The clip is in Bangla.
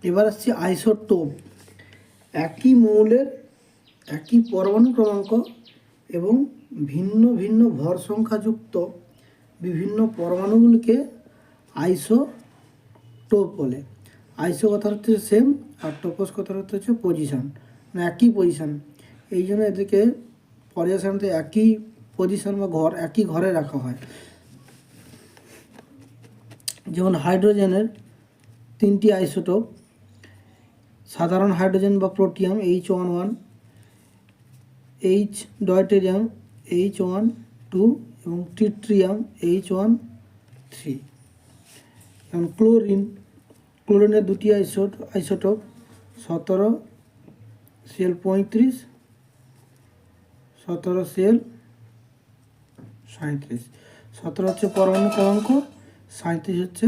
এবার আসছে আইসোটোপ। একই মৌলের একই পরমাণু ক্রমাঙ্ক এবং ভিন্ন ভিন্ন ভর সংখ্যাযুক্ত বিভিন্ন পরমাণুগুলিকে আইসোটোপ বলে। আইসো কথার হচ্ছে সেম, আর টোপস কথার হচ্ছে পজিশন, মানে একই পজিশন। এই জন্য এদেরকে পর্যায় একই পজিশন বা ঘর, একই ঘরে রাখা হয়। যেমন হাইড্রোজেনের 3টি আইসোটোপ: সাধারণ হাইড্রোজেন বা প্রোটিয়াম H11, H-ডয়টেরিয়াম H12 এবং ট্রিটিয়াম H13। যেমন ক্লোরিনের 2টি আইসোটোপ 17 CL 35, 17 CL 37। 17 হচ্ছে পরমাণু ক্রমাঙ্ক, 37 হচ্ছে